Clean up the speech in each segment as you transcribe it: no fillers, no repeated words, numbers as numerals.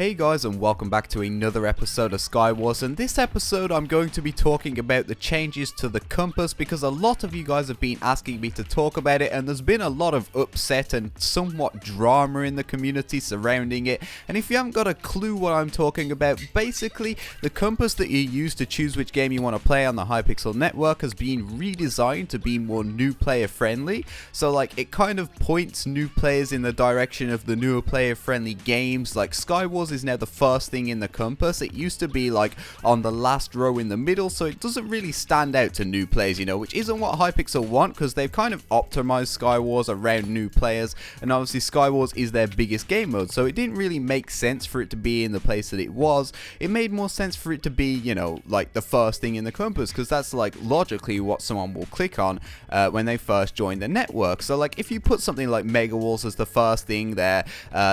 Hey guys, and welcome back to another episode of SkyWars. In this episode I'm going to be talking about the changes to the compass because a lot of you guys have been asking me to talk about it, and there's been a lot of upset and somewhat drama in the community surrounding it. And if you haven't got a clue what I'm talking about, basically the compass that you use to choose which game you want to play on the Hypixel network has been redesigned to be more new player friendly. So like it kind of points new players in the direction of the newer player friendly games. Like SkyWars is now the first thing in the compass. It used to be like on the last row in the middle, so it doesn't really stand out to new players, you know, which isn't what Hypixel want, because they've kind of optimized SkyWars around new players, and obviously SkyWars is their biggest game mode, so it didn't really make sense for it to be in the place that it was. It made more sense for it to be, you know, like the first thing in the compass, because that's like logically what someone will click on when they first join the network. So like if you put something like Mega Walls as the first thing there,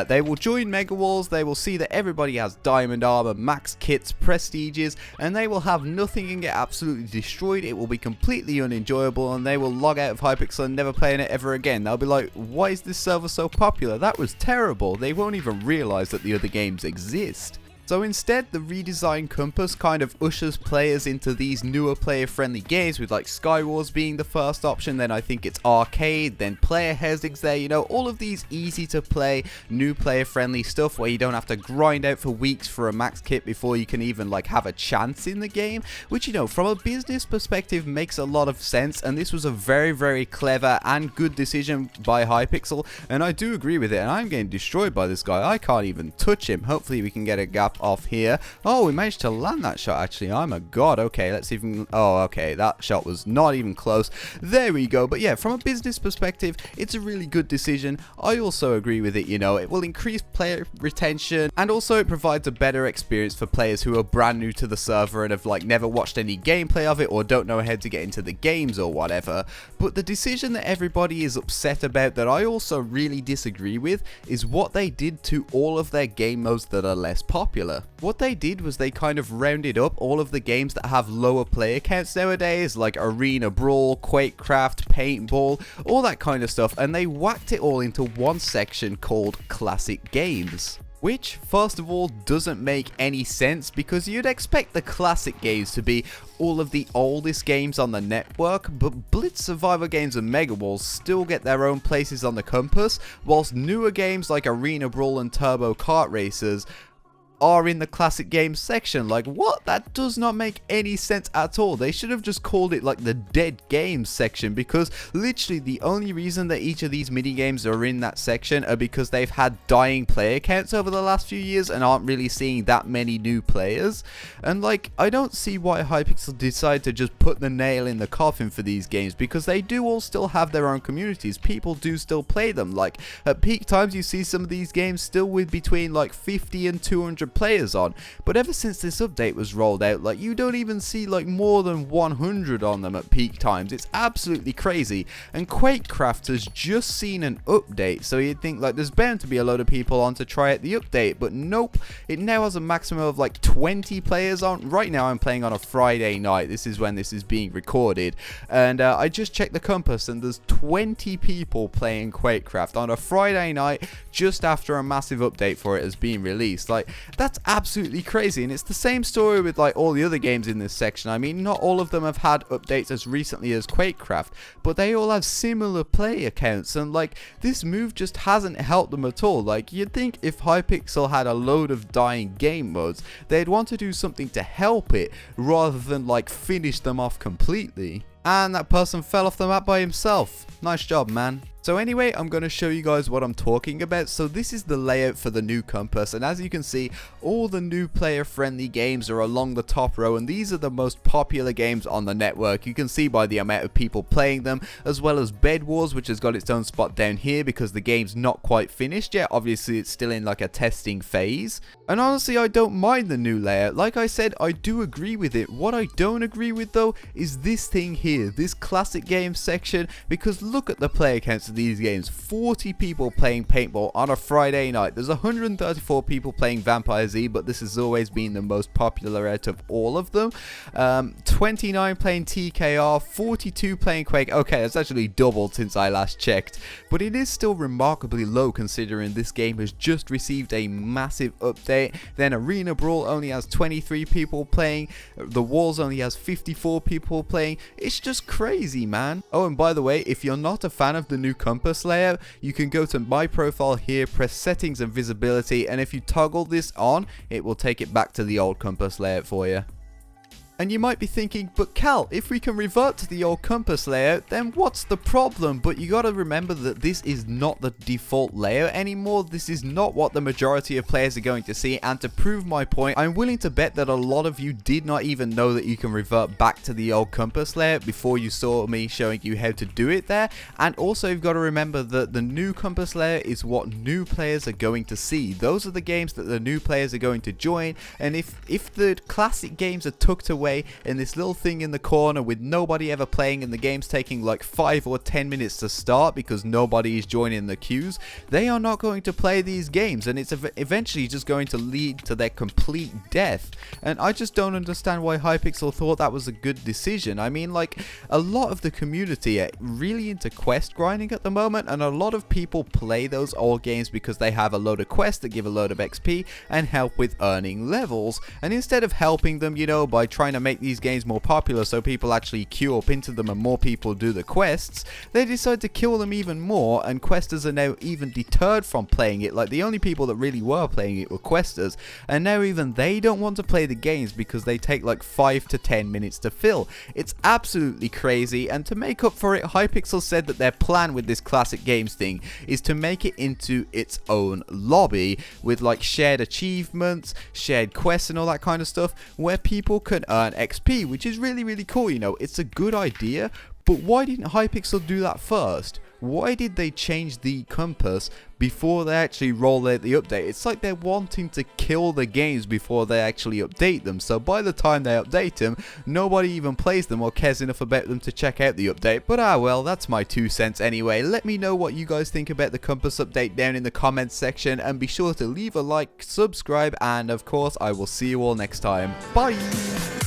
they will join Mega Walls, they will see that everybody has diamond armor, max kits, prestiges, and they will have nothing and get absolutely destroyed. It will be completely unenjoyable, and they will log out of Hypixel and never play in it ever again. They'll be like, why is this server so popular? That was terrible. They won't even realize that the other games exist. So instead, the redesigned compass kind of ushers players into these newer player-friendly games, with like SkyWars being the first option, then I think it's Arcade, then Player Hazard's there, you know, all of these easy to play, new player-friendly stuff where you don't have to grind out for weeks for a max kit before you can even like have a chance in the game, which, you know, from a business perspective makes a lot of sense, and this was a very, very clever and good decision by Hypixel, and I do agree with it, and I'm getting destroyed by this guy. I can't even touch him. Hopefully we can get a gap off here. Oh, we managed to land that shot actually. I'm a god. Okay, let's even... Oh, okay, that shot was not even close. There we go. But yeah, from a business perspective, it's a really good decision. I also agree with it, you know. It will increase player retention, and also it provides a better experience for players who are brand new to the server and have like never watched any gameplay of it or don't know how to get into the games or whatever. But the decision that everybody is upset about, that I also really disagree with, is what they did to all of their game modes that are less popular. What they did was they kind of rounded up all of the games that have lower player counts nowadays, like Arena Brawl, Quakecraft, Paintball, all that kind of stuff, and they whacked it all into one section called Classic Games. Which, first of all, doesn't make any sense, because you'd expect the classic games to be all of the oldest games on the network, but Blitz Survivor games and Mega Walls still get their own places on the compass, whilst newer games like Arena Brawl and Turbo Kart Racers are in the classic games section. Like, what? That does not make any sense at all. They should have just called it like the dead games section, because literally the only reason that each of these mini games are in that section are because they've had dying player counts over the last few years and aren't really seeing that many new players. And like, I don't see why Hypixel decided to just put the nail in the coffin for these games, because they do all still have their own communities. People do still play them. Like at peak times you see some of these games still with between like 50 and 200 players on, but ever since this update was rolled out, like, you don't even see like more than 100 on them at peak times. It's absolutely crazy. And Quakecraft has just seen an update, so you'd think like there's bound to be a load of people on to try out the update, but nope, it now has a maximum of like 20 players on. Right now I'm playing on a Friday night. This is when this is being recorded, and I just checked the compass and there's 20 people playing Quakecraft on a Friday night just after a massive update for it has been released. Like, that's absolutely crazy. And it's the same story with like all the other games in this section. I mean, not all of them have had updates as recently as Quakecraft, but they all have similar player counts, and like this move just hasn't helped them at all. Like, you'd think if Hypixel had a load of dying game modes, they'd want to do something to help it rather than like finish them off completely. And that person fell off the map by himself. Nice job, man. So anyway, I'm going to show you guys what I'm talking about. So this is the layout for the new compass, and as you can see, all the new player friendly games are along the top row, and these are the most popular games on the network. You can see by the amount of people playing them, as well as Bed Wars, which has got its own spot down here because the game's not quite finished yet. Obviously it's still in like a testing phase, and honestly I don't mind the new layout. Like I said, I do agree with it. What I don't agree with though is this thing here, this classic games section, because look at the player counts. these games. 40 people playing paintball on a Friday night. There's 134 people playing Vampire Z, but this has always been the most popular out of all of them. 29 playing TKR, 42 playing Quake. Okay, that's actually doubled since I last checked, but it is still remarkably low considering this game has just received a massive update. Then Arena Brawl only has 23 people playing. The Walls only has 54 people playing. It's just crazy, man. Oh, and by the way, if you're not a fan of the new compass layout, you can go to my profile here, press settings and visibility, and if you toggle this on, it will take it back to the old compass layout for you. And you might be thinking, but Cal, if we can revert to the old compass layout, then what's the problem? But you gotta remember that this is not the default layout anymore. This is not what the majority of players are going to see, and to prove my point, I'm willing to bet that a lot of you did not even know that you can revert back to the old compass layout before you saw me showing you how to do it there. And also you've got to remember that the new compass layout is what new players are going to see. Those are the games that the new players are going to join, and if the classic games are tucked away in this little thing in the corner with nobody ever playing and the game's taking like 5 or 10 minutes to start because nobody is joining the queues, they are not going to play these games, and it's eventually just going to lead to their complete death. And I just don't understand why Hypixel thought that was a good decision. I mean, like, a lot of the community are really into quest grinding at the moment, and a lot of people play those old games because they have a load of quests that give a load of XP and help with earning levels. And instead of helping them, you know, by trying to make these games more popular so people actually queue up into them and more people do the quests, they decide to kill them even more, and questers are now even deterred from playing it. Like, the only people that really were playing it were questers, and now even they don't want to play the games because they take like 5 to 10 minutes to fill. It's absolutely crazy, and to make up for it, Hypixel said that their plan with this classic games thing is to make it into its own lobby with like shared achievements, shared quests and all that kind of stuff, where people can earn XP, which is really cool. You know, it's a good idea, but why didn't Hypixel do that first? Why did they change the compass before they actually roll out the update? It's like they're wanting to kill the games before they actually update them, so by the time they update them, nobody even plays them or cares enough about them to check out the update. But well, that's my 2 cents anyway. Let me know what you guys think about the compass update down in the comments section, and be sure to leave a like, subscribe, and of course I will see you all next time. Bye!